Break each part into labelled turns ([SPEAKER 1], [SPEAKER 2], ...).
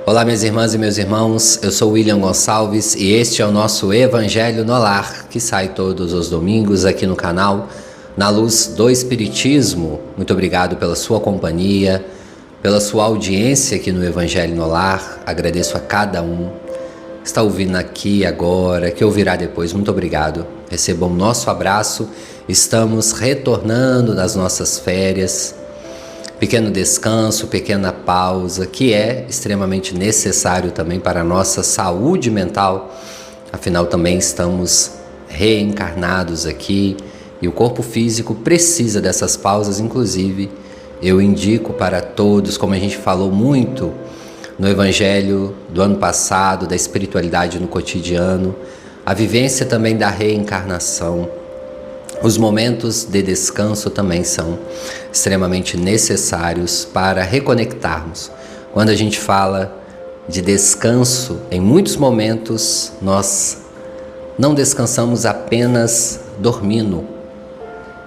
[SPEAKER 1] Olá, minhas irmãs e meus irmãos, eu sou William Gonçalves e este é o nosso Evangelho no Lar, que sai todos os domingos aqui no canal, na luz do Espiritismo. Muito obrigado pela sua companhia, pela sua audiência aqui no Evangelho no Lar. Agradeço a cada um que está ouvindo aqui agora, que ouvirá depois. Muito obrigado. Recebam o nosso abraço. Estamos retornando das nossas férias. Pequeno descanso, pequena pausa, que é extremamente necessário também para a nossa saúde mental. Afinal, também estamos reencarnados aqui e o corpo físico precisa dessas pausas. Inclusive, eu indico para todos, como a gente falou muito no Evangelho do ano passado, da espiritualidade no cotidiano, a vivência também da reencarnação. Os momentos de descanso também são extremamente necessários para reconectarmos. Quando a gente fala de descanso, em muitos momentos nós não descansamos apenas dormindo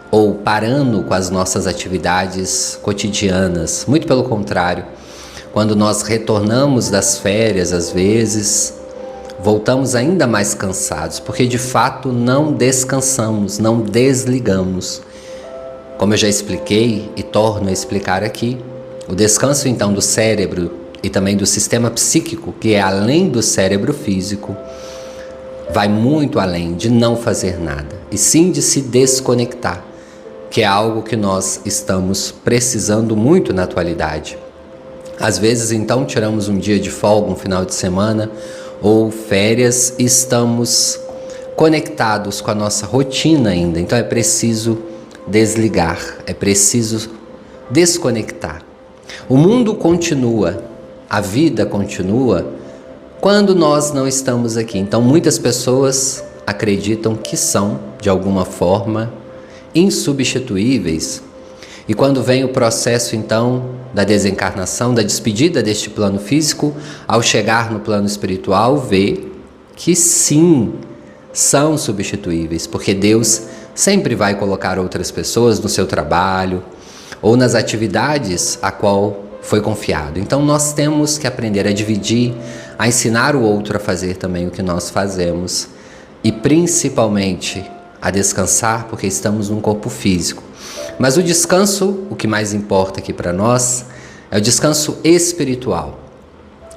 [SPEAKER 1] ou parando com as nossas atividades cotidianas. Muito pelo contrário, quando nós retornamos das férias, às vezes, voltamos ainda mais cansados, porque de fato não descansamos, não desligamos. Como eu já expliquei e torno a explicar aqui, o descanso então do cérebro e também do sistema psíquico, que é além do cérebro físico, vai muito além de não fazer nada, e sim de se desconectar, que é algo que nós estamos precisando muito na atualidade. Às vezes então tiramos um dia de folga, um final de semana, ou férias, estamos conectados com a nossa rotina ainda. Então é preciso desligar, é preciso desconectar. O mundo continua, a vida continua quando nós não estamos aqui. Então muitas pessoas acreditam que são, de alguma forma, insubstituíveis. E quando vem o processo, então, da desencarnação, da despedida deste plano físico, ao chegar no plano espiritual, vê que sim, são substituíveis, porque Deus sempre vai colocar outras pessoas no seu trabalho ou nas atividades a qual foi confiado. Então nós temos que aprender a dividir, a ensinar o outro a fazer também o que nós fazemos e principalmente a descansar, porque estamos num corpo físico. Mas o descanso, o que mais importa aqui para nós, é o descanso espiritual.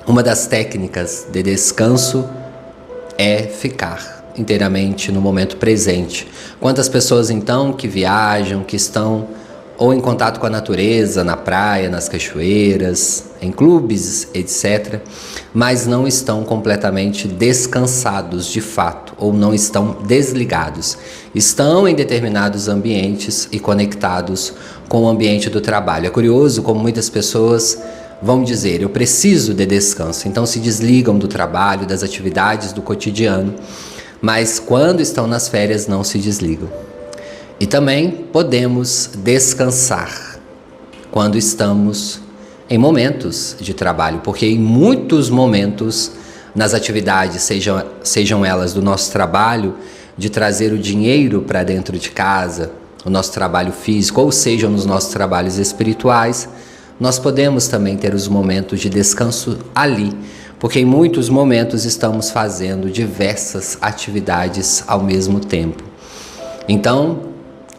[SPEAKER 1] Uma das técnicas de descanso é ficar inteiramente no momento presente. Quantas pessoas então que viajam, que estão ou em contato com a natureza, na praia, nas cachoeiras, em clubes, etc., mas não estão completamente descansados de fato, ou não estão desligados. Estão em determinados ambientes e conectados com o ambiente do trabalho. É curioso como muitas pessoas vão dizer, eu preciso de descanso, então se desligam do trabalho, das atividades do cotidiano, mas quando estão nas férias não se desligam. E também podemos descansar quando estamos em momentos de trabalho, porque em muitos momentos nas atividades, sejam elas do nosso trabalho, de trazer o dinheiro para dentro de casa, o nosso trabalho físico, ou sejam nos nossos trabalhos espirituais, nós podemos também ter os momentos de descanso ali, porque em muitos momentos estamos fazendo diversas atividades ao mesmo tempo. Então,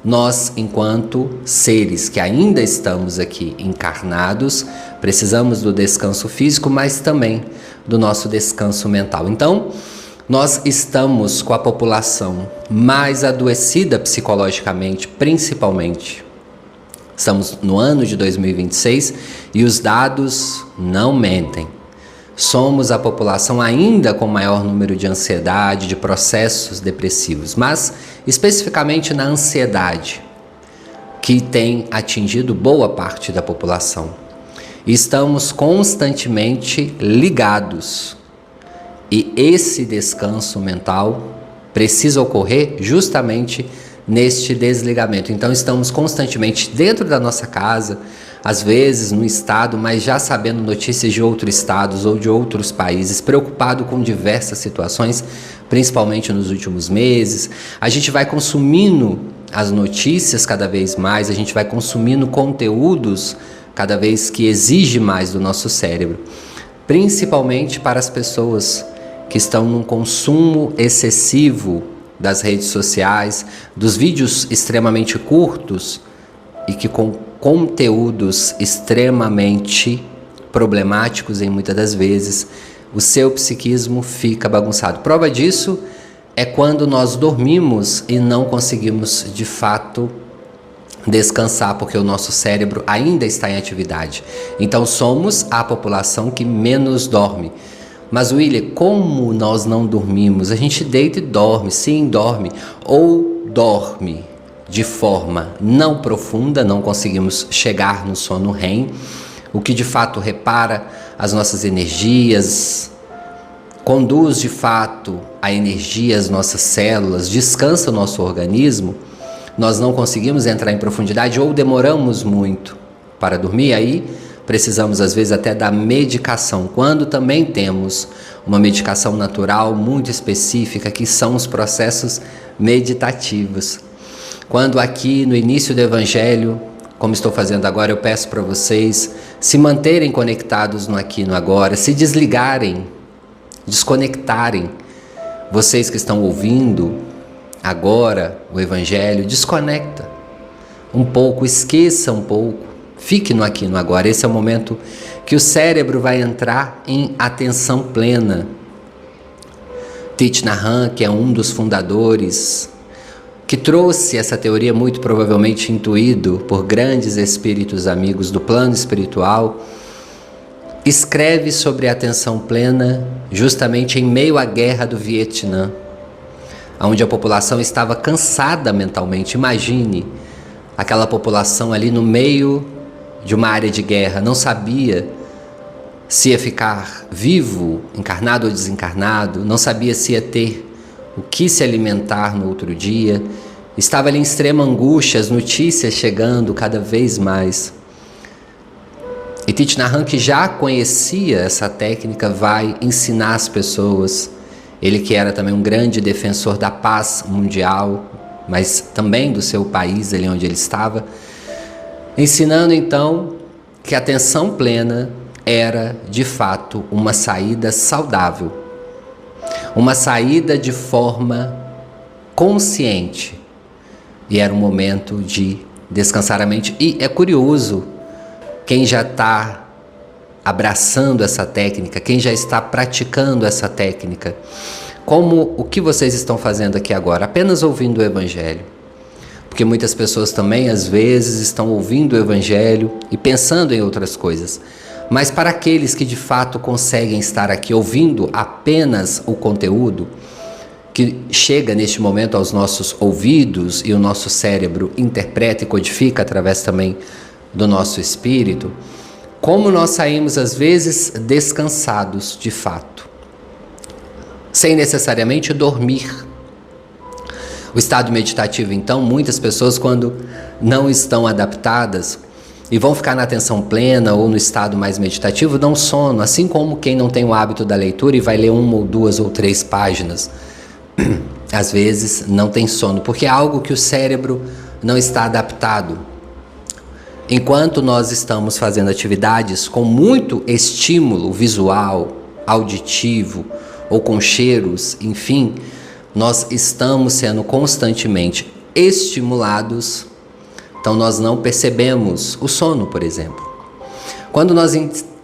[SPEAKER 1] nós, enquanto seres que ainda estamos aqui encarnados, precisamos do descanso físico, mas também do nosso descanso mental. Então, nós estamos com a população mais adoecida psicologicamente, principalmente. Estamos no ano de 2026 e os dados não mentem. Somos a população ainda com maior número de ansiedade, de processos depressivos, mas especificamente na ansiedade, que tem atingido boa parte da população. Estamos constantemente ligados e esse descanso mental precisa ocorrer justamente neste desligamento. Então estamos constantemente dentro da nossa casa, às vezes no estado, mas já sabendo notícias de outros estados ou de outros países, preocupado com diversas situações, principalmente nos últimos meses. A gente vai consumindo as notícias cada vez mais, a gente vai consumindo conteúdos cada vez que exige mais do nosso cérebro. principalmente para as pessoas que estão num consumo excessivo das redes sociais, dos vídeos extremamente curtos e que com conteúdos extremamente problemáticos em muitas das vezes, o seu psiquismo fica bagunçado. Prova disso é quando nós dormimos e não conseguimos de fato descansar, porque o nosso cérebro ainda está em atividade. Então somos a população que menos dorme. Mas William, como nós não dormimos? A gente deita e dorme, sim, dorme, ou dorme de forma não profunda, não conseguimos chegar no sono REM, o que de fato repara as nossas energias, conduz de fato a energia às nossas células, descansa o nosso organismo. Nós não conseguimos entrar em profundidade ou demoramos muito para dormir, aí precisamos às vezes até da medicação, quando também temos uma medicação natural muito específica, que são os processos meditativos. Quando aqui no início do Evangelho, como estou fazendo agora, eu peço para vocês se manterem conectados no aqui e no agora, se desligarem, desconectarem. Vocês que estão ouvindo agora o Evangelho, desconecta um pouco, esqueça um pouco, fique no aqui e no agora. Esse é o momento que o cérebro vai entrar em atenção plena. Thich Nhat Hanh, que é um dos fundadores, que trouxe essa teoria muito provavelmente intuído por grandes espíritos amigos do plano espiritual, escreve sobre a atenção plena justamente em meio à guerra do Vietnã, onde a população estava cansada mentalmente. Imagine aquela população ali no meio de uma área de guerra, não sabia se ia ficar vivo, encarnado ou desencarnado, não sabia se ia ter o que se alimentar no outro dia, estava ali em extrema angústia, as notícias chegando cada vez mais. E Thich Nhat Hanh, que já conhecia essa técnica, vai ensinar as pessoas. Ele que era também um grande defensor da paz mundial, mas também do seu país, ali onde ele estava, ensinando então que a atenção plena era de fato uma saída saudável, uma saída de forma consciente, e era um momento de descansar a mente. E é curioso, quem já está abraçando essa técnica, quem já está praticando essa técnica, como o que vocês estão fazendo aqui agora, apenas ouvindo o Evangelho. Porque muitas pessoas também às vezes estão ouvindo o Evangelho e pensando em outras coisas. Mas para aqueles que de fato conseguem estar aqui ouvindo apenas o conteúdo que chega neste momento aos nossos ouvidos e o nosso cérebro interpreta e codifica através também do nosso espírito, como nós saímos às vezes descansados de fato, sem necessariamente dormir. O estado meditativo, então, muitas pessoas, quando não estão adaptadas e vão ficar na atenção plena ou no estado mais meditativo, dão sono, assim como quem não tem o hábito da leitura e vai ler 1 ou 2 ou 3 páginas. Às vezes não tem sono, porque é algo que o cérebro não está adaptado. Enquanto nós estamos fazendo atividades com muito estímulo visual, auditivo ou com cheiros, enfim, nós estamos sendo constantemente estimulados, então nós não percebemos o sono, por exemplo. Quando nós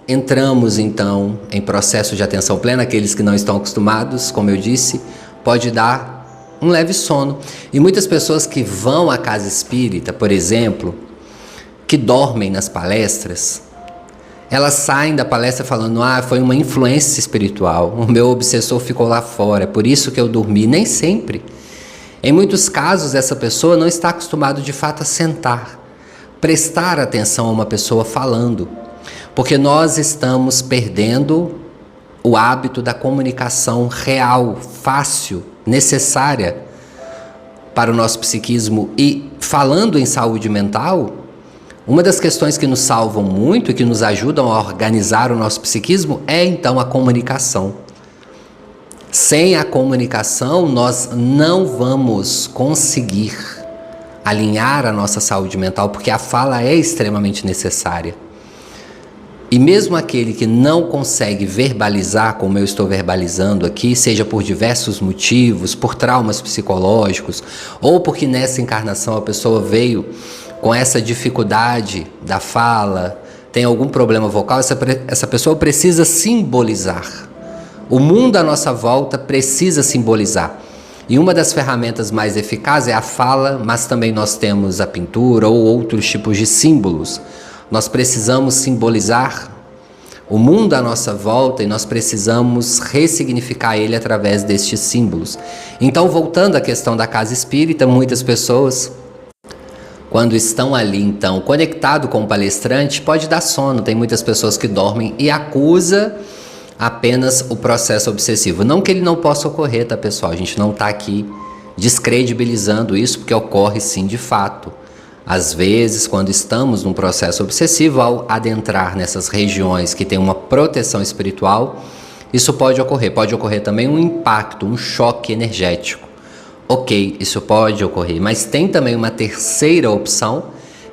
[SPEAKER 1] entramos então em processo de atenção plena, aqueles que não estão acostumados, como eu disse, pode dar um leve sono. E muitas pessoas que vão à casa espírita, por exemplo, que dormem nas palestras, elas saem da palestra falando: foi uma influência espiritual, o meu obsessor ficou lá fora, é por isso que eu dormi. Nem sempre. Em muitos casos, essa pessoa não está acostumada de fato a sentar, prestar atenção a uma pessoa falando, porque nós estamos perdendo o hábito da comunicação real, fácil, necessária para o nosso psiquismo. E falando em saúde mental, uma das questões que nos salvam muito e que nos ajudam a organizar o nosso psiquismo é então a comunicação. Sem a comunicação, nós não vamos conseguir alinhar a nossa saúde mental, porque a fala é extremamente necessária. E mesmo aquele que não consegue verbalizar, como eu estou verbalizando aqui, seja por diversos motivos, por traumas psicológicos, ou porque nessa encarnação a pessoa veio com essa dificuldade da fala, tem algum problema vocal, essa pessoa precisa simbolizar. O mundo à nossa volta precisa simbolizar. E uma das ferramentas mais eficazes é a fala, mas também nós temos a pintura ou outros tipos de símbolos. Nós precisamos simbolizar o mundo à nossa volta e nós precisamos ressignificar ele através destes símbolos. Então, voltando à questão da casa espírita, muitas pessoas, quando estão ali, então, conectado com o palestrante, pode dar sono. Tem muitas pessoas que dormem e acusa apenas o processo obsessivo. Não que ele não possa ocorrer, tá, pessoal? A gente não está aqui descredibilizando isso, porque ocorre sim de fato. Às vezes, quando estamos num processo obsessivo, ao adentrar nessas regiões que tem uma proteção espiritual, isso pode ocorrer. Pode ocorrer também um impacto, um choque energético. Ok, isso pode ocorrer, mas tem também uma terceira opção,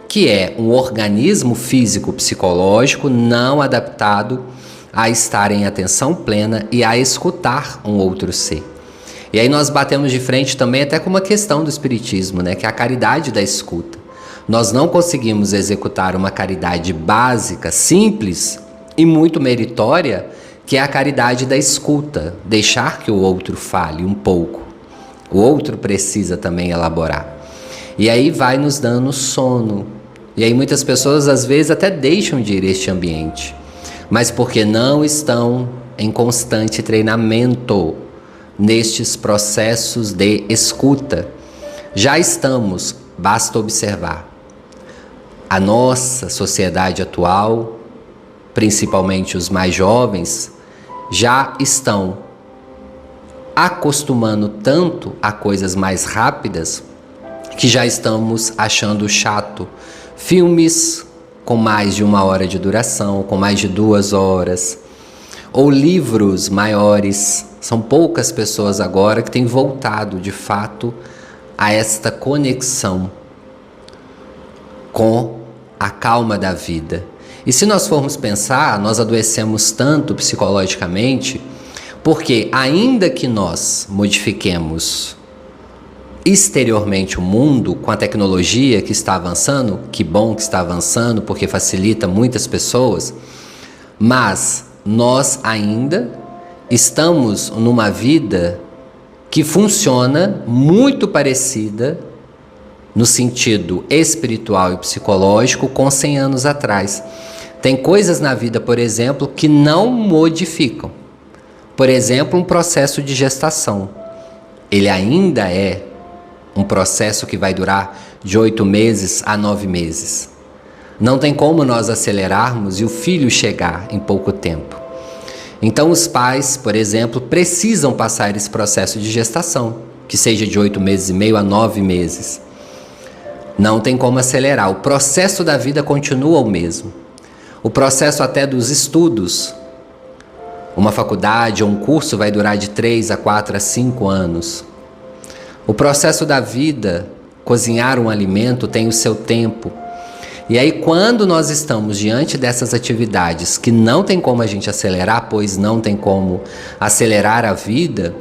[SPEAKER 1] que é um organismo físico-psicológico não adaptado a estar em atenção plena e a escutar um outro ser. E aí nós batemos de frente também até com uma questão do espiritismo, né, que é a caridade da escuta. Nós não conseguimos executar uma caridade básica, simples e muito meritória, que é a caridade da escuta, deixar que o outro fale um pouco. O outro precisa também elaborar. E aí vai nos dando sono. E aí muitas pessoas às vezes até deixam de ir a este ambiente, mas porque não estão em constante treinamento nestes processos de escuta. Já estamos, basta observar. A nossa sociedade atual, principalmente os mais jovens, já estão acostumando tanto a coisas mais rápidas que já estamos achando chato. Filmes com mais de 1 hora de duração, com mais de 2 horas, ou livros maiores. São poucas pessoas agora que têm voltado de fato a esta conexão com a calma da vida. E se nós formos pensar, nós adoecemos tanto psicologicamente, porque ainda que nós modifiquemos exteriormente o mundo com a tecnologia que está avançando, que bom que está avançando, porque facilita muitas pessoas, mas nós ainda estamos numa vida que funciona muito parecida no sentido espiritual e psicológico com 100 anos atrás. Tem coisas na vida, por exemplo, que não modificam. Por exemplo, um processo de gestação. Ele ainda é um processo que vai durar de 8 meses a 9 meses. Não tem como nós acelerarmos e o filho chegar em pouco tempo. Então os pais, por exemplo, precisam passar esse processo de gestação, que seja de 8 meses e meio a 9 meses. Não tem como acelerar. O processo da vida continua o mesmo. O processo até dos estudos. Uma faculdade ou um curso vai durar de 3 a 4 a 5 anos. O processo da vida, cozinhar um alimento, tem o seu tempo. E aí, quando nós estamos diante dessas atividades que não tem como a gente acelerar, pois não tem como acelerar a vida,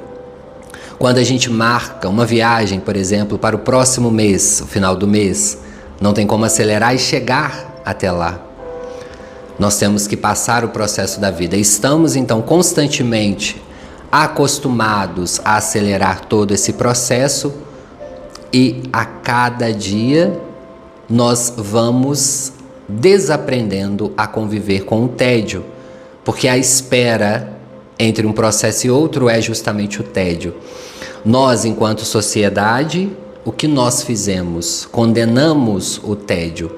[SPEAKER 1] quando a gente marca uma viagem, por exemplo, para o próximo mês, o final do mês, não tem como acelerar e chegar até lá. Nós temos que passar o processo da vida. Estamos, então, constantemente acostumados a acelerar todo esse processo e a cada dia nós vamos desaprendendo a conviver com o tédio, porque a espera entre um processo e outro é justamente o tédio. Nós, enquanto sociedade, o que nós fizemos? Condenamos o tédio.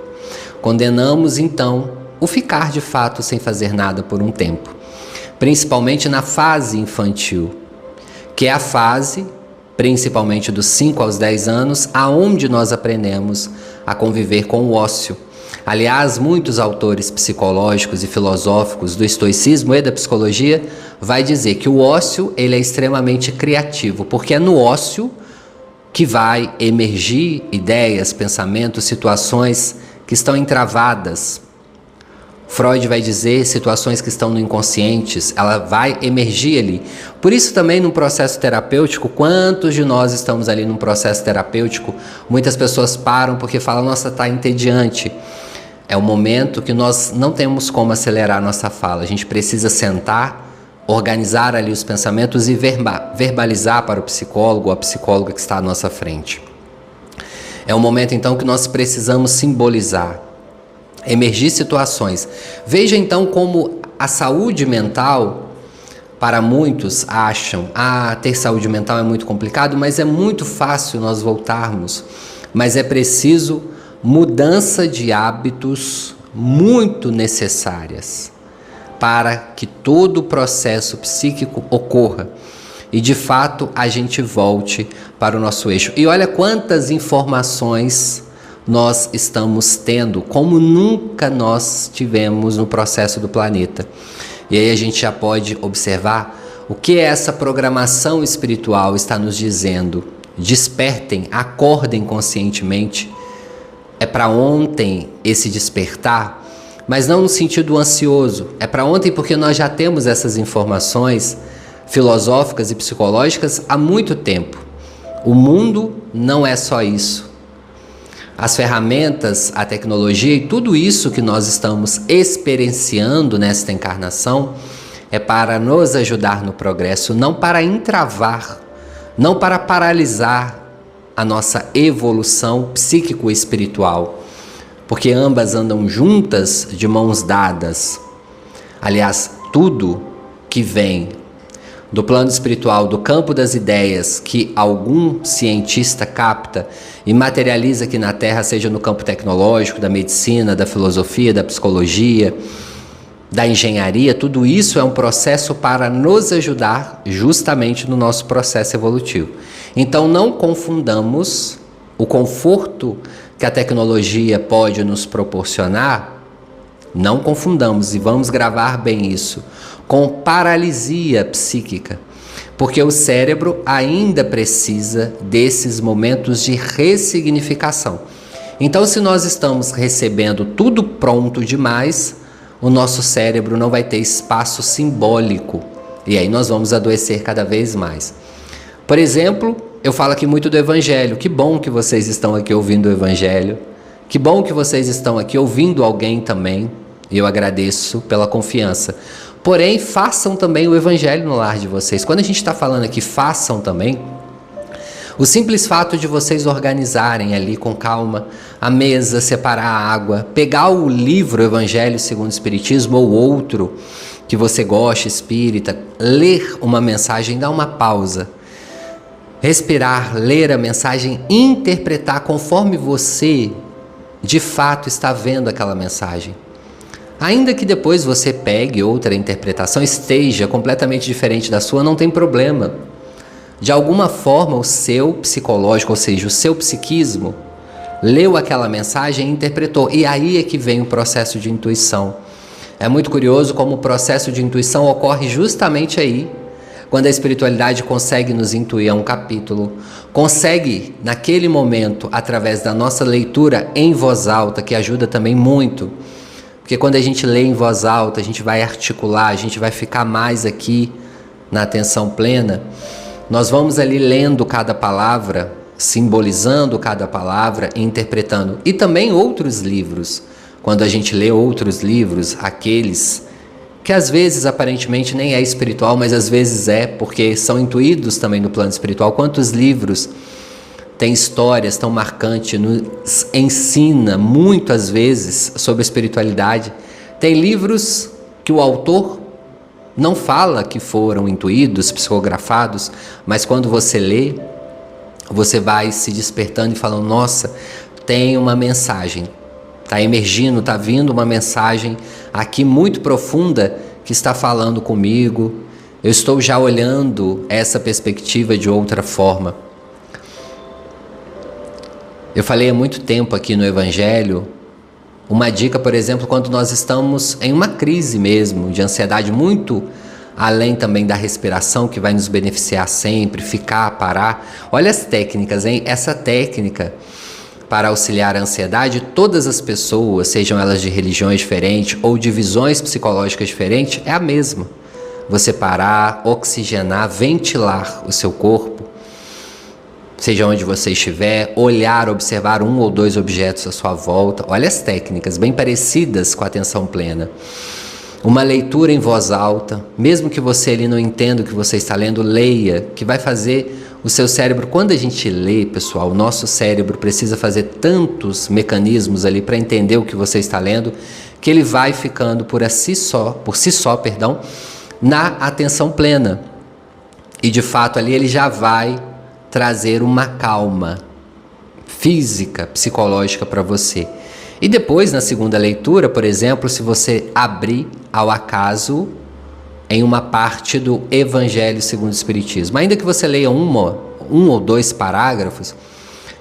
[SPEAKER 1] Condenamos, então, o ficar de fato sem fazer nada por um tempo. Principalmente na fase infantil, que é a fase, principalmente dos 5 aos 10 anos, aonde nós aprendemos a conviver com o ócio. Aliás, muitos autores psicológicos e filosóficos do estoicismo e da psicologia vai dizer que o ócio ele é extremamente criativo, porque é no ócio que vai emergir ideias, pensamentos, situações que estão entravadas. Freud vai dizer situações que estão no inconscientes, ela vai emergir ali. Por isso também no processo terapêutico, quantos de nós estamos ali num processo terapêutico, muitas pessoas param porque falam, nossa, tá entediante. É o momento que nós não temos como acelerar a nossa fala, a gente precisa sentar, organizar ali os pensamentos e verbalizar para o psicólogo ou a psicóloga que está à nossa frente. É um momento então que nós precisamos simbolizar, emergir situações. Veja então como a saúde mental, para muitos acham, ter saúde mental é muito complicado, mas é muito fácil nós voltarmos. Mas é preciso mudança de hábitos muito necessárias para que todo o processo psíquico ocorra e de fato a gente volte para o nosso eixo. E olha quantas informações nós estamos tendo, como nunca nós tivemos no processo do planeta. E aí a gente já pode observar o que essa programação espiritual está nos dizendo. Despertem, acordem conscientemente. É para ontem esse despertar, mas não no sentido ansioso. É para ontem porque nós já temos essas informações filosóficas e psicológicas há muito tempo. O mundo não é só isso. As ferramentas, a tecnologia e tudo isso que nós estamos experienciando nesta encarnação é para nos ajudar no progresso, não para entravar, não para paralisar a nossa evolução psíquico-espiritual, porque ambas andam juntas de mãos dadas. Aliás, tudo que vem do plano espiritual, do campo das ideias, que algum cientista capta e materializa aqui na Terra, seja no campo tecnológico, da medicina, da filosofia, da psicologia, da engenharia, tudo isso é um processo para nos ajudar justamente no nosso processo evolutivo. Então não confundamos o conforto que a tecnologia pode nos proporcionar, não confundamos e vamos gravar bem isso, com paralisia psíquica, porque o cérebro ainda precisa desses momentos de ressignificação. Então, se nós estamos recebendo tudo pronto demais, o nosso cérebro não vai ter espaço simbólico, e aí nós vamos adoecer cada vez mais. Por exemplo, eu falo aqui muito do Evangelho. Que bom que vocês estão aqui ouvindo o Evangelho, que bom que vocês estão aqui ouvindo alguém também, e eu agradeço pela confiança. Porém, façam também o Evangelho no lar de vocês. Quando a gente está falando aqui, façam também, o simples fato de vocês organizarem ali com calma a mesa, separar a água, pegar o livro Evangelho segundo o Espiritismo ou outro que você goste, espírita, ler uma mensagem, dar uma pausa, respirar, ler a mensagem, interpretar conforme você de fato está vendo aquela mensagem. Ainda que depois você pegue outra interpretação, esteja completamente diferente da sua, não tem problema. De alguma forma o seu psicológico, ou seja, o seu psiquismo, leu aquela mensagem e interpretou. E aí é que vem o processo de intuição. É muito curioso como o processo de intuição ocorre justamente aí, quando a espiritualidade consegue nos intuir a um capítulo, consegue naquele momento, através da nossa leitura em voz alta, que ajuda também muito, porque quando a gente lê em voz alta, a gente vai articular, a gente vai ficar mais aqui na atenção plena. Nós vamos ali lendo cada palavra, simbolizando cada palavra e interpretando. E também outros livros. Quando a gente lê outros livros, aqueles que às vezes aparentemente nem é espiritual, mas às vezes é, porque são intuídos também no plano espiritual. Quantos livros têm histórias tão marcantes, nos ensina muitas vezes sobre espiritualidade. Tem livros que o autor não fala que foram intuídos, psicografados, mas quando você lê, você vai se despertando e falando, nossa, tem uma mensagem, está emergindo, está vindo uma mensagem aqui muito profunda que está falando comigo, eu estou já olhando essa perspectiva de outra forma. Eu falei há muito tempo aqui no Evangelho, uma dica, por exemplo, quando nós estamos em uma crise mesmo, de ansiedade, muito além também da respiração, que vai nos beneficiar sempre, ficar, parar. Olha as técnicas, hein? Essa técnica para auxiliar a ansiedade, todas as pessoas, sejam elas de religiões diferentes ou de visões psicológicas diferentes, é a mesma. Você parar, oxigenar, ventilar o seu corpo, seja onde você estiver, olhar, observar um ou dois objetos à sua volta. Olha as técnicas, bem parecidas com a atenção plena. Uma leitura em voz alta, mesmo que você ali não entenda o que você está lendo, leia, que vai fazer o seu cérebro. Quando a gente lê, pessoal, o nosso cérebro precisa fazer tantos mecanismos ali para entender o que você está lendo, que ele vai ficando por si só, na atenção plena. E de fato ali ele já vai trazer uma calma física, psicológica para você. E depois, na segunda leitura, por exemplo, se você abrir ao acaso em uma parte do Evangelho segundo o Espiritismo, ainda que você leia um ou dois parágrafos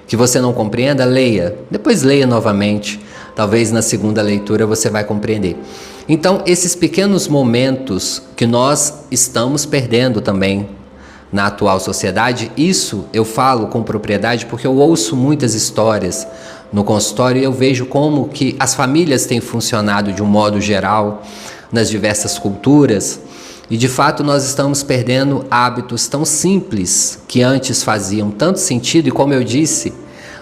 [SPEAKER 1] que você não compreenda, leia, depois leia novamente, talvez na segunda leitura você vai compreender. Então, esses pequenos momentos que nós estamos perdendo também na atual sociedade, isso eu falo com propriedade porque eu ouço muitas histórias no consultório e eu vejo como que as famílias têm funcionado de um modo geral nas diversas culturas e de fato nós estamos perdendo hábitos tão simples que antes faziam tanto sentido e, como eu disse,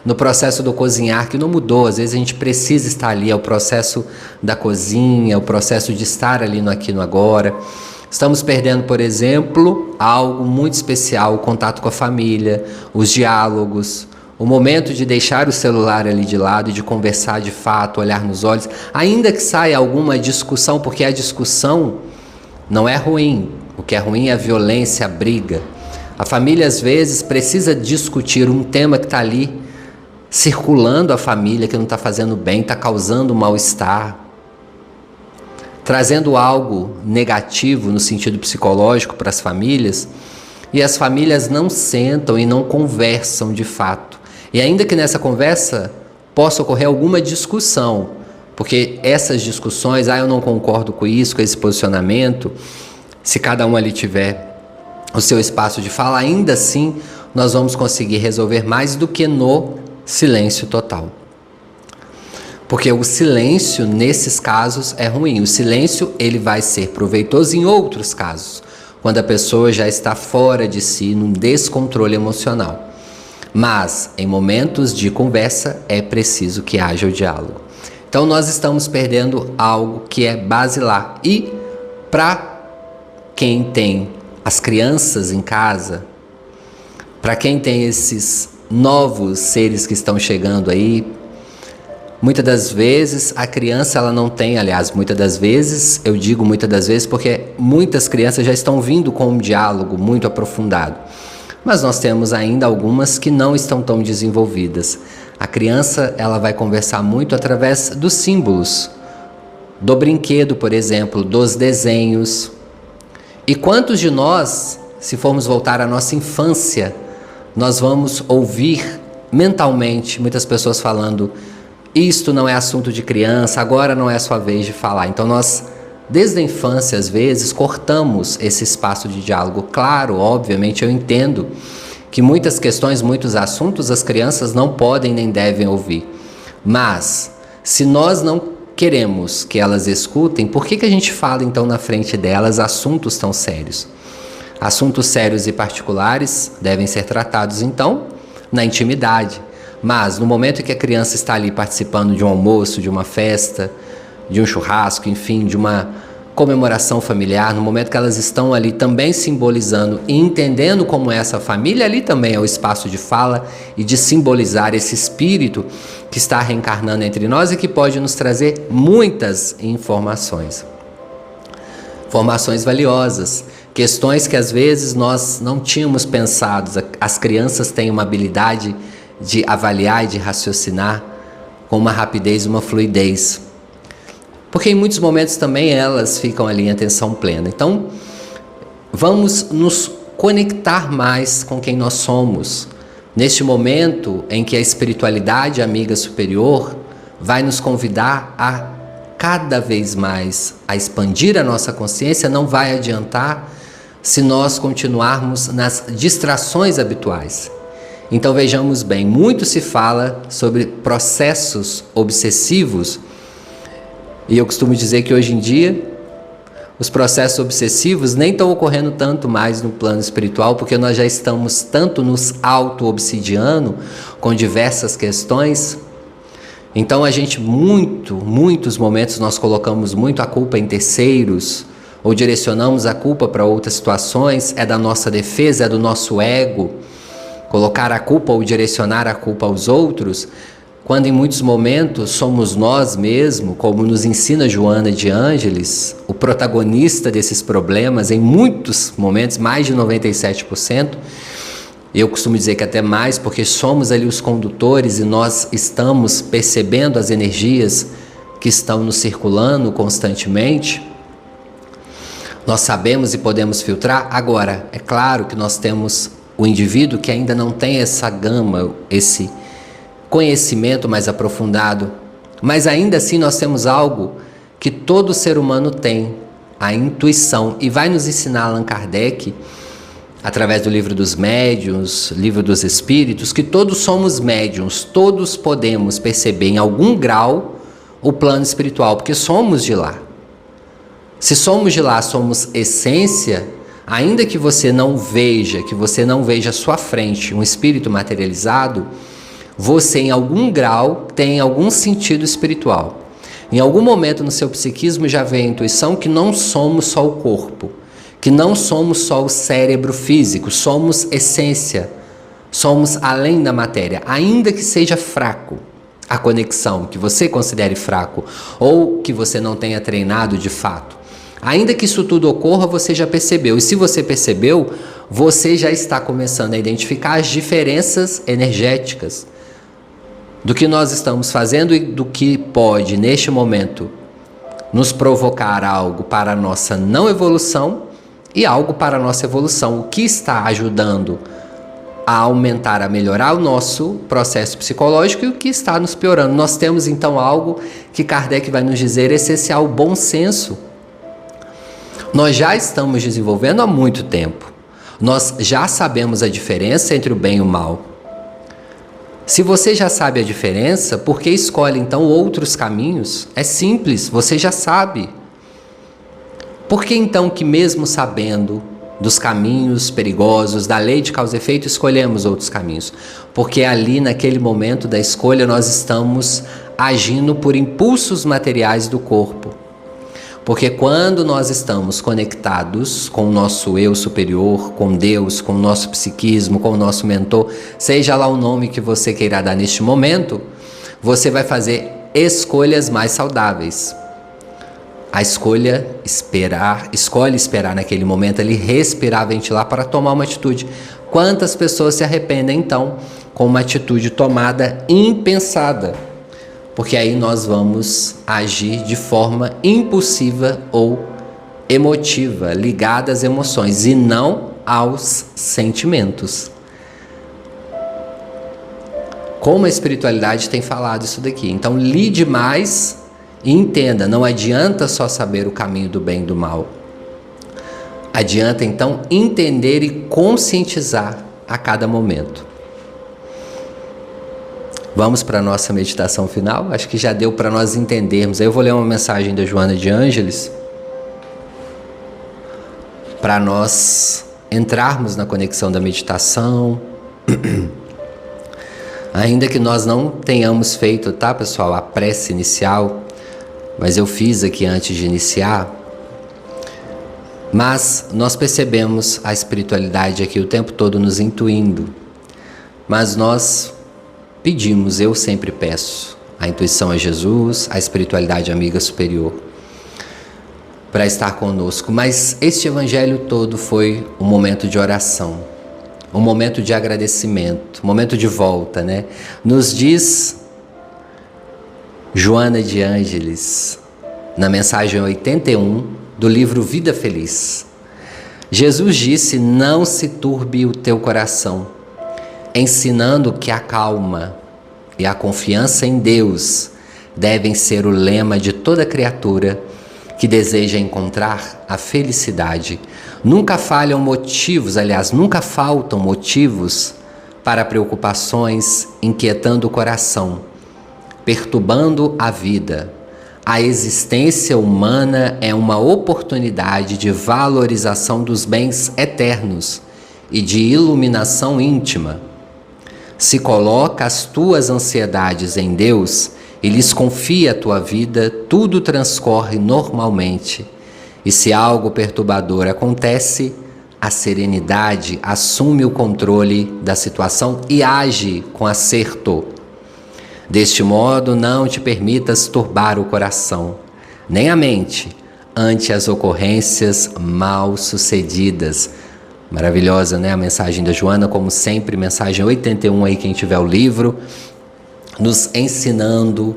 [SPEAKER 1] no processo do cozinhar, que não mudou. Às vezes a gente precisa estar ali, é o processo da cozinha, é o processo de estar ali no aqui e no agora. Estamos perdendo, por exemplo, algo muito especial, o contato com a família, os diálogos, o momento de deixar o celular ali de lado e de conversar de fato, olhar nos olhos, ainda que saia alguma discussão, porque a discussão não é ruim, o que é ruim é a violência, a briga. A família às vezes precisa discutir um tema que está ali circulando a família, que não está fazendo bem, está causando mal-estar, trazendo algo negativo no sentido psicológico para as famílias, e as famílias não sentam e não conversam de fato. E ainda que nessa conversa possa ocorrer alguma discussão, porque essas discussões, eu não concordo com isso, com esse posicionamento, se cada um ali tiver o seu espaço de fala, ainda assim nós vamos conseguir resolver mais do que no silêncio total. Porque o silêncio nesses casos é ruim. O silêncio ele vai ser proveitoso em outros casos, quando a pessoa já está fora de si, num descontrole emocional. Mas em momentos de conversa é preciso que haja o diálogo. Então nós estamos perdendo algo que é basilar. E para quem tem as crianças em casa, para quem tem esses novos seres que estão chegando aí, muitas das vezes a criança ela não tem, aliás, muitas das vezes, eu digo muitas das vezes porque muitas crianças já estão vindo com um diálogo muito aprofundado, mas nós temos ainda algumas que não estão tão desenvolvidas. A criança ela vai conversar muito através dos símbolos, do brinquedo, por exemplo, dos desenhos. E quantos de nós, se formos voltar à nossa infância, nós vamos ouvir mentalmente muitas pessoas falando: isto não é assunto de criança, agora não é a sua vez de falar. Então nós, desde a infância, às vezes, cortamos esse espaço de diálogo. Claro, obviamente, eu entendo que muitas questões, muitos assuntos, as crianças não podem nem devem ouvir. Mas, se nós não queremos que elas escutem, por que a gente fala então na frente delas assuntos tão sérios? Assuntos sérios e particulares devem ser tratados, então, na intimidade. Mas, no momento em que a criança está ali participando de um almoço, de uma festa, de um churrasco, enfim, de uma comemoração familiar, no momento que elas estão ali também simbolizando e entendendo como é essa família, ali também é o espaço de fala e de simbolizar esse espírito que está reencarnando entre nós e que pode nos trazer muitas informações. Informações valiosas. Questões que às vezes nós não tínhamos pensado. As crianças têm uma habilidade de avaliar e de raciocinar com uma rapidez, uma fluidez. Porque em muitos momentos também elas ficam ali em atenção plena. Então, vamos nos conectar mais com quem nós somos. Neste momento em que a espiritualidade amiga superior vai nos convidar a cada vez mais a expandir a nossa consciência, não vai adiantar se nós continuarmos nas distrações habituais. Então vejamos bem, muito se fala sobre processos obsessivos, e eu costumo dizer que hoje em dia os processos obsessivos nem estão ocorrendo tanto mais no plano espiritual, porque nós já estamos tanto nos auto-obsidiando com diversas questões. Então a gente, muitos momentos nós colocamos muito a culpa em terceiros, ou direcionamos a culpa para outras situações, é da nossa defesa, é do nosso ego, colocar a culpa ou direcionar a culpa aos outros, quando em muitos momentos somos nós mesmos, como nos ensina Joana de Ângeles, o protagonista desses problemas, em muitos momentos, mais de 97%, eu costumo dizer que até mais, porque somos ali os condutores e nós estamos percebendo as energias que estão nos circulando constantemente. Nós sabemos e podemos filtrar. Agora, é claro que nós temos o indivíduo que ainda não tem essa gama, esse conhecimento mais aprofundado, mas ainda assim nós temos algo que todo ser humano tem, a intuição, e vai nos ensinar Allan Kardec, através do livro dos médiuns, livro dos espíritos, que todos somos médiuns, todos podemos perceber em algum grau o plano espiritual, porque somos de lá. Se somos de lá, somos essência, ainda que você não veja à sua frente um espírito materializado, você em algum grau tem algum sentido espiritual. Em algum momento no seu psiquismo já vem a intuição que não somos só o corpo, que não somos só o cérebro físico, somos essência, somos além da matéria, ainda que seja fraco a conexão, que você considere fraco, ou que você não tenha treinado de fato. Ainda que isso tudo ocorra, você já percebeu, e se você percebeu, você já está começando a identificar as diferenças energéticas do que nós estamos fazendo e do que pode, neste momento, nos provocar algo para a nossa não evolução e algo para a nossa evolução. O que está ajudando a aumentar, a melhorar o nosso processo psicológico e o que está nos piorando. Nós temos então algo que Kardec vai nos dizer essencial, o bom senso. Nós já estamos desenvolvendo há muito tempo. Nós já sabemos a diferença entre o bem e o mal. Se você já sabe a diferença, por que escolhe então outros caminhos? É simples, você já sabe. Por que então que mesmo sabendo dos caminhos perigosos, da lei de causa e efeito, escolhemos outros caminhos? Porque ali naquele momento da escolha nós estamos agindo por impulsos materiais do corpo. Porque quando nós estamos conectados com o nosso eu superior, com Deus, com o nosso psiquismo, com o nosso mentor, seja lá o nome que você queira dar neste momento, você vai fazer escolhas mais saudáveis. A escolhe esperar naquele momento ali, respirar, ventilar para tomar uma atitude. Quantas pessoas se arrependem então com uma atitude tomada impensada? Porque aí nós vamos agir de forma impulsiva ou emotiva, ligada às emoções e não aos sentimentos. Como a espiritualidade tem falado isso daqui. Então lide mais e entenda, não adianta só saber o caminho do bem e do mal. Adianta então entender e conscientizar a cada momento. Vamos para a nossa meditação final? Acho que já deu para nós entendermos. Eu vou ler uma mensagem da Joana de Ângeles para nós entrarmos na conexão da meditação. Ainda que nós não tenhamos feito, tá, pessoal, a prece inicial, mas eu fiz aqui antes de iniciar. Mas nós percebemos a espiritualidade aqui o tempo todo nos intuindo. Mas nós pedimos, eu sempre peço, a intuição a Jesus, a espiritualidade amiga superior, para estar conosco. Mas este evangelho todo foi um momento de oração, um momento de agradecimento, um momento de volta, né? Nos diz Joana de Ângeles, na mensagem 81 do livro Vida Feliz. Jesus disse: não se turbe o teu coração, ensinando que a calma e a confiança em Deus devem ser o lema de toda criatura que deseja encontrar a felicidade. Nunca faltam motivos para preocupações, inquietando o coração, perturbando a vida. A existência humana é uma oportunidade de valorização dos bens eternos e de iluminação íntima. Se coloca as tuas ansiedades em Deus e lhes confia a tua vida, tudo transcorre normalmente. E se algo perturbador acontece, a serenidade assume o controle da situação e age com acerto. Deste modo, não te permitas turbar o coração, nem a mente, ante as ocorrências mal sucedidas. Maravilhosa, né? A mensagem da Joana, como sempre, mensagem 81 aí, quem tiver o livro, nos ensinando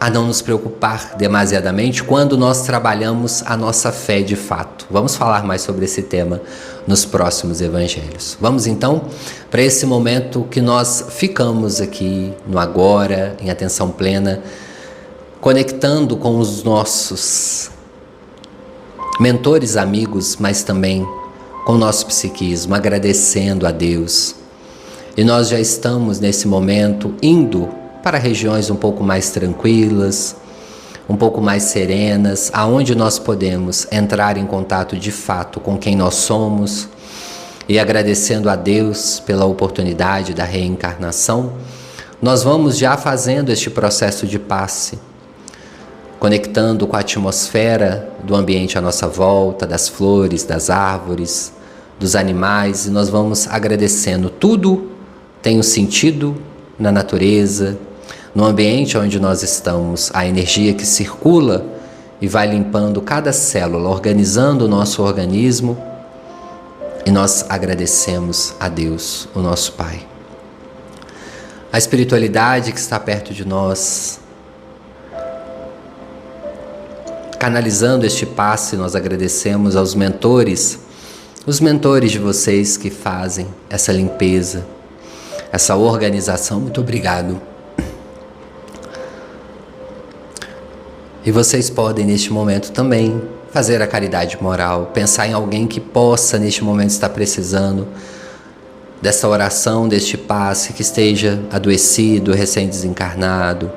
[SPEAKER 1] a não nos preocupar demasiadamente quando nós trabalhamos a nossa fé de fato. Vamos falar mais sobre esse tema nos próximos evangelhos. Vamos então para esse momento que nós ficamos aqui no agora, em atenção plena, conectando com os nossos mentores, amigos, mas também com o nosso psiquismo, agradecendo a Deus. E nós já estamos nesse momento indo para regiões um pouco mais tranquilas, um pouco mais serenas, aonde nós podemos entrar em contato de fato com quem nós somos, e agradecendo a Deus pela oportunidade da reencarnação, nós vamos já fazendo este processo de passe, conectando com a atmosfera do ambiente à nossa volta, das flores, das árvores, dos animais, e nós vamos agradecendo. Tudo tem um sentido na natureza, no ambiente onde nós estamos, a energia que circula e vai limpando cada célula, organizando o nosso organismo, e nós agradecemos a Deus, o nosso Pai. A espiritualidade que está perto de nós, canalizando este passe, nós agradecemos aos mentores, os mentores de vocês que fazem essa limpeza, essa organização. Muito obrigado. E vocês podem, neste momento, também fazer a caridade moral, pensar em alguém que possa, neste momento, estar precisando dessa oração, deste passe, que esteja adoecido, recém-desencarnado,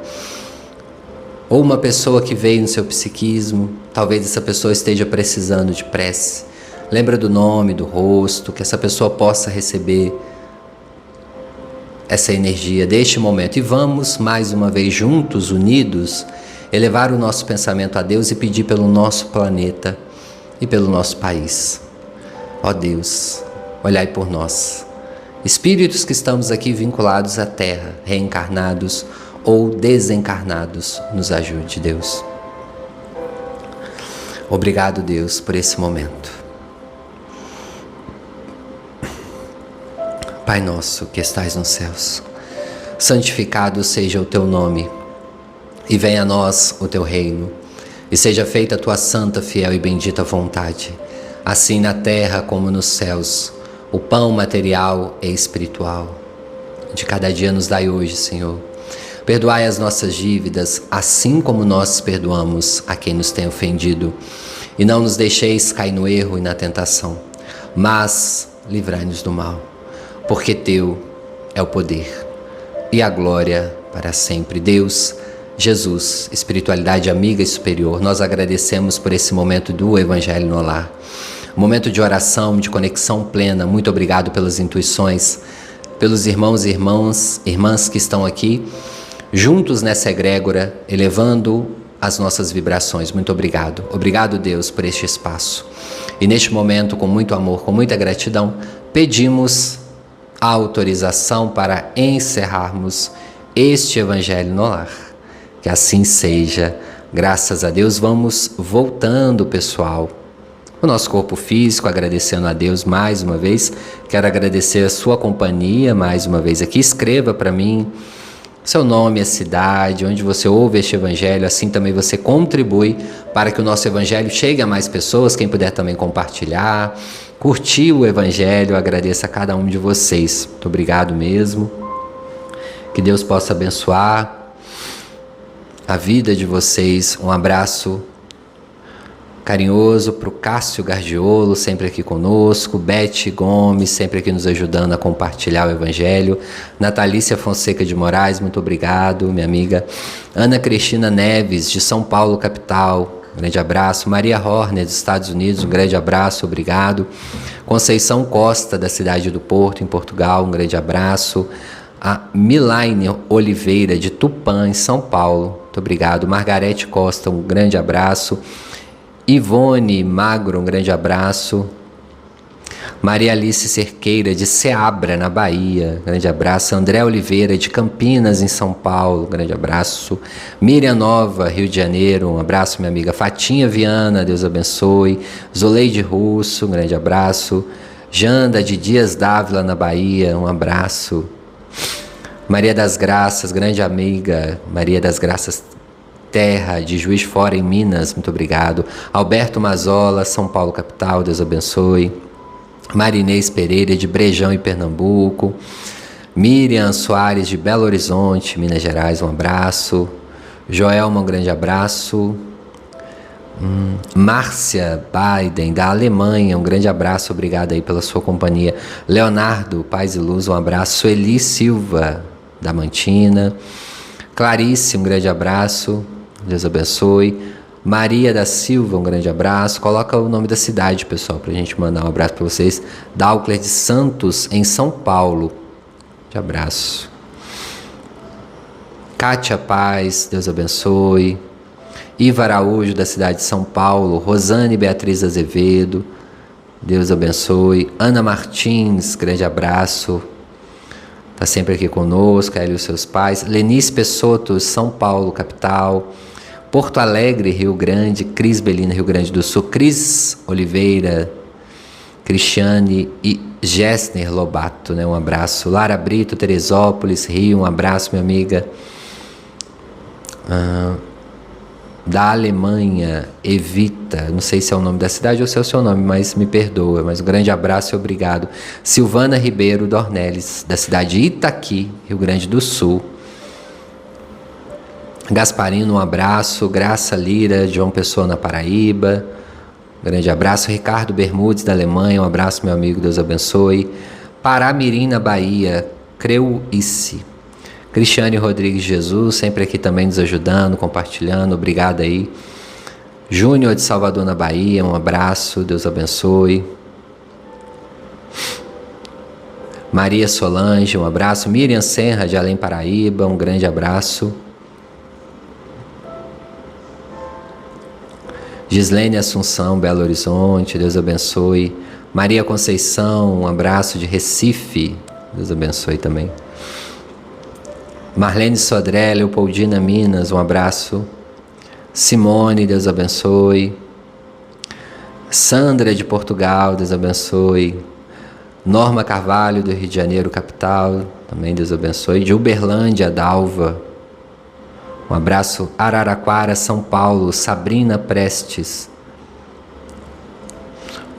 [SPEAKER 1] ou uma pessoa que veio no seu psiquismo, talvez essa pessoa esteja precisando de prece. Lembra do nome, do rosto, que essa pessoa possa receber essa energia deste momento. E vamos, mais uma vez, juntos, unidos, elevar o nosso pensamento a Deus e pedir pelo nosso planeta e pelo nosso país. Ó Deus, olhai por nós, espíritos que estamos aqui vinculados à Terra, reencarnados ou desencarnados, nos ajude, Deus. Obrigado, Deus, por esse momento. Pai nosso que estais nos céus, santificado seja o teu nome, e venha a nós o teu reino, e seja feita a tua santa, fiel e bendita vontade, assim na terra como nos céus. O pão material e espiritual de cada dia nos dai hoje, Senhor. Perdoai as nossas dívidas, assim como nós perdoamos a quem nos tem ofendido, e não nos deixeis cair no erro e na tentação, mas livrai-nos do mal, porque teu é o poder e a glória para sempre. Deus, Jesus, espiritualidade amiga e superior, nós agradecemos por esse momento do Evangelho no Lar, momento de oração, de conexão plena. Muito obrigado pelas intuições, pelos irmãos e irmãs que estão aqui, juntos nessa egrégora, elevando as nossas vibrações. Muito obrigado. Obrigado, Deus, por este espaço. E neste momento, com muito amor, com muita gratidão, pedimos a autorização para encerrarmos este Evangelho no Lar. Que assim seja, graças a Deus. Vamos voltando, pessoal, o nosso corpo físico, agradecendo a Deus mais uma vez. Quero agradecer a sua companhia mais uma vez aqui. Escreva para mim seu nome, a cidade, onde você ouve este Evangelho. Assim também você contribui para que o nosso Evangelho chegue a mais pessoas. Quem puder também compartilhar, curtir o Evangelho. Eu agradeço a cada um de vocês. Muito obrigado mesmo. Que Deus possa abençoar a vida de vocês. Um abraço carinhoso para o Cássio Gargiolo, sempre aqui conosco, Beth Gomes, sempre aqui nos ajudando a compartilhar o Evangelho, Natalícia Fonseca de Moraes, muito obrigado, minha amiga, Ana Cristina Neves, de São Paulo, capital, um grande abraço, Maria Horner, dos Estados Unidos, um grande abraço, obrigado, Conceição Costa, da cidade do Porto, em Portugal, um grande abraço, a Milaine Oliveira, de Tupã, em São Paulo, muito obrigado, Margarete Costa, um grande abraço, Ivone Magro, um grande abraço. Maria Alice Cerqueira, de Ceabra, na Bahia, grande abraço. André Oliveira, de Campinas, em São Paulo, grande abraço. Miriam Nova, Rio de Janeiro, um abraço, minha amiga. Fatinha Viana, Deus abençoe. Zoleide Russo, um grande abraço. Janda, de Dias Dávila, na Bahia, um abraço. Maria das Graças, grande amiga. Maria das Graças Terra, de Juiz de Fora, em Minas, muito obrigado. Alberto Mazola, São Paulo, capital, Deus abençoe. Marinês Pereira, de Brejão, em Pernambuco. Miriam Soares, de Belo Horizonte, Minas Gerais, um abraço. Joelma, um grande abraço. Márcia Biden, da Alemanha, um grande abraço, obrigado aí pela sua companhia. Leonardo, Paz e Luz, um abraço. Sueli Silva, da Mantina. Clarice, um grande abraço, Deus abençoe. Maria da Silva, um grande abraço. Coloca o nome da cidade, pessoal, para a gente mandar um abraço para vocês. Daucler de Santos, em São Paulo. De abraço. Kátia Paz, Deus abençoe. Iva Araújo, da cidade de São Paulo. Rosane Beatriz Azevedo, Deus abençoe. Ana Martins, grande abraço. Está sempre aqui conosco, ela e os seus pais. Lenice Pessoto, São Paulo, capital. Porto Alegre, Rio Grande. Cris Belina, Rio Grande do Sul. Cris Oliveira, Cristiane e Gessner Lobato, né? Um abraço. Lara Brito, Teresópolis, Rio, um abraço, minha amiga. Da Alemanha, Evita, não sei se é o nome da cidade ou se é o seu nome, mas me perdoa, mas um grande abraço e obrigado. Silvana Ribeiro Dornelles, da cidade de Itaqui, Rio Grande do Sul. Gasparino, um abraço. Graça Lira, de João Pessoa, na Paraíba, grande abraço. Ricardo Bermudes, da Alemanha, um abraço, meu amigo, Deus abençoe. Paramirim, na Bahia, Creuice. Cristiane Rodrigues Jesus, sempre aqui também nos ajudando, compartilhando, obrigado aí. Júnior, de Salvador, na Bahia, um abraço, Deus abençoe. Maria Solange, um abraço. Miriam Senra, de Além Paraíba, um grande abraço. Gislene Assunção, Belo Horizonte, Deus abençoe. Maria Conceição, um abraço, de Recife, Deus abençoe também. Marlene Sodré, Leopoldina, Minas, um abraço. Simone, Deus abençoe. Sandra, de Portugal, Deus abençoe. Norma Carvalho, do Rio de Janeiro, capital, também Deus abençoe. De Uberlândia, Dalva, um abraço. Araraquara, São Paulo, Sabrina Prestes.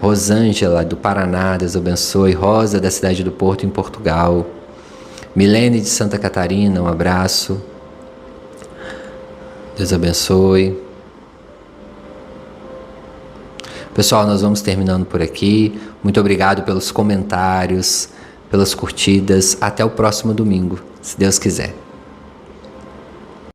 [SPEAKER 1] Rosângela, do Paraná, Deus abençoe. Rosa, da cidade do Porto, em Portugal. Milene, de Santa Catarina, um abraço. Deus abençoe. Pessoal, nós vamos terminando por aqui. Muito obrigado pelos comentários, pelas curtidas. Até o próximo domingo, se Deus quiser.